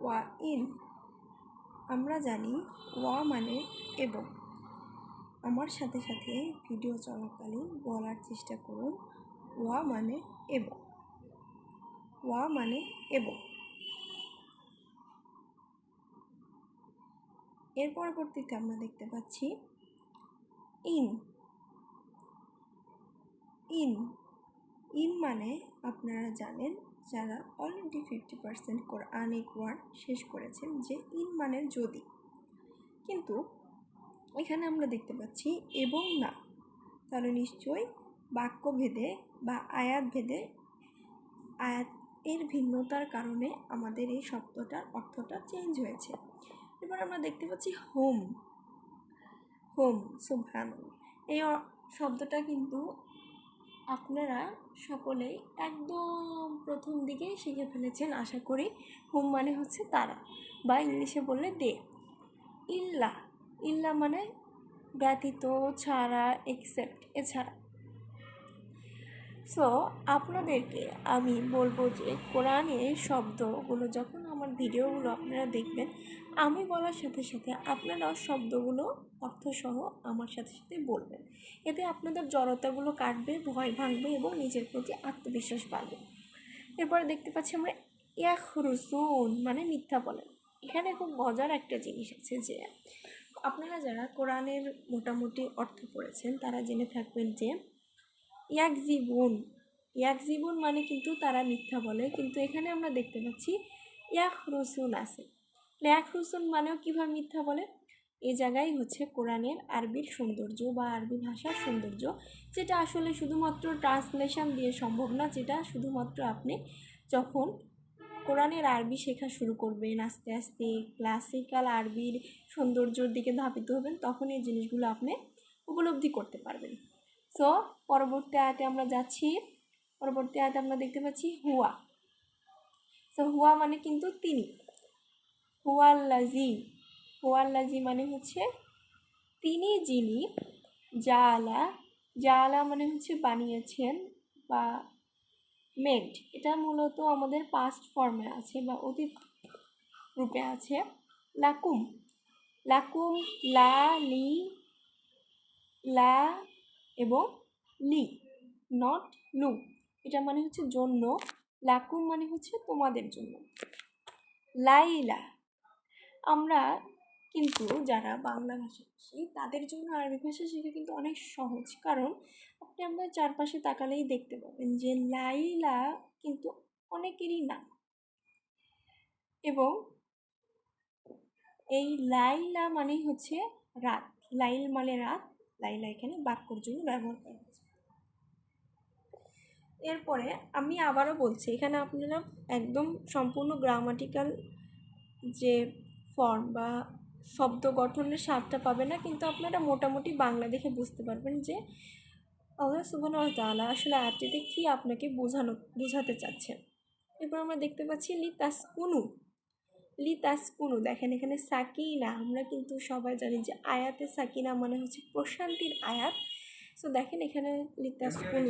ওয়া ইন। আমরা জানি ওয়া মানে এবং। আমার সাথে সাথে ভিডিও চলাকালীন বলার চেষ্টা করুন ওয়া মানে এবং। ওয়া মানে এবং। এর পরবর্তীতে আমরা দেখতে পাচ্ছি ইন। ইন ইন মানে আপনারা জানেন যারা অলরেডি 50% কোরআনিক ওয়ার্ড শেষ করেছেন যে ইন মানে যদি, কিন্তু এখানে আমরা দেখতে পাচ্ছি এবং না, তাহলে নিশ্চয়ই বাক্যভেদে বা আয়াত ভেদে আয়াত এর ভিন্নতার কারণে আমাদের এই শব্দটার অর্থটা চেঞ্জ হয়েছে। এবার আমরা দেখতে পাচ্ছি হোম। হোম, সুবহানাল্লাহ। এই শব্দটা কিন্তু আপনারা সকলেই একদম প্রথম দিকেই শিখে ফেলেছেন আশা করি। হোম মানে হচ্ছে তারা, বা ইংলিশে বললে দে। ইল্লা, ইল্লা মানে ব্যতীত, ছাড়া, এক্সেপ্ট, এছাড়া। সো আপনাদেরকে আমি বলবো যে কোরআনের শব্দগুলো যখন আমার ভিডিওগুলো আপনারা দেখবেন, আমি বলার সাথে সাথে আপনারাও শব্দগুলো অর্থসহ আমার সাথে সাথে বলবেন। এতে আপনাদের জড়তাগুলো কাটবে, ভয় ভাঙবে এবং নিজের প্রতি আত্মবিশ্বাস বাড়বে। এরপরে দেখতে পাচ্ছি আমরা ইয়াখরুসুন মানে মিথ্যা বলেন। এখানে খুব মজার একটা জিনিস আছে যে আপনারা যারা কোরআনের মোটামুটি অর্থ পড়েছেন তারা জেনে থাকবেন যে ইয়াকজিবুন, ইয়াকজিবুন মানে কিন্তু তারা মিথ্যা বলে, কিন্তু এখানে আমরা দেখতে পাচ্ছি ইয়াখরুসুন আছে। ইয়াখরুসুন মানেও কীভাবে মিথ্যা বলে, এই জায়গায় হচ্ছে কোরআনের আরবির সৌন্দর্য বা আরবি ভাষার সৌন্দর্য, যেটা আসলে শুধুমাত্র ট্রান্সলেশন দিয়ে সম্ভব না, যেটা শুধুমাত্র আপনি যখন কোরআনের আরবি শেখা শুরু করবেন, আস্তে আস্তে ক্লাসিক্যাল আরবির সৌন্দর্যর দিকে ধাবিত হবেন, তখন এই জিনিসগুলো আপনি উপলব্ধি করতে পারবেন। সো পরবর্তী আয়াতে আমরা যাচ্ছি। পরবর্তী আয়াতে আমরা দেখতে পাচ্ছি হুয়া। সো হুয়া মানে কিন্তু তিনি। হুয়াল্লাজি, হুয়াল্লাজি মানে হচ্ছে তিনি যিনি। জাআলা, জাআলা মানে হচ্ছে বানিয়েছেন বা মেড। এটা মূলত আমাদের পাস্ট ফর্মে আছে বা অতীত রূপে আছে। লাকুম, লাকুম, লা, লি, লা এবং লি, নট লু। এটা মানে হচ্ছে জন্য, লাকুম মানে হচ্ছে তোমাদের জন্য। লাইলা, আমরা কিন্তু যারা বাংলা ভাষা শিখি তাদের জন্য আরবি ভাষা শেখা কিন্তু অনেক সহজ, কারণ আপনি আপনার চারপাশে তাকালেই দেখতে পাবেন যে লাইলা কিন্তু অনেকেরই নাম, এবং এই লাইলা মানে হচ্ছে রাত। লাইল মানে রাত, লাইলা এখানে বাক্যর জন্য ব্যবহার করা হচ্ছে। এরপরে আমি আবারও বলছি, এখানে আপনারা একদম সম্পূর্ণ গ্রামাটিক্যাল যে ফর্ম বা শব্দ গঠনের স্বাদটা পাবেন না, কিন্তু আপনারা মোটামুটি বাংলা দেখে বুঝতে পারবেন যে আল্লাহ সুবহানাহু ওয়া তাআলা আসলে আয়াতটিতে কী আপনাকে বোঝাতে চাচ্ছেন। এরপর আমরা দেখতে পাচ্ছি লিতাসকুনু। লিতাসকুনু, দেখেন এখানে সাকিনা, আমরা কিন্তু সবাই জানি যে আয়াতে সাকিনা মানে হচ্ছে প্রশান্তির আয়াত। সো দেখেন এখানে লিতাসকুনু।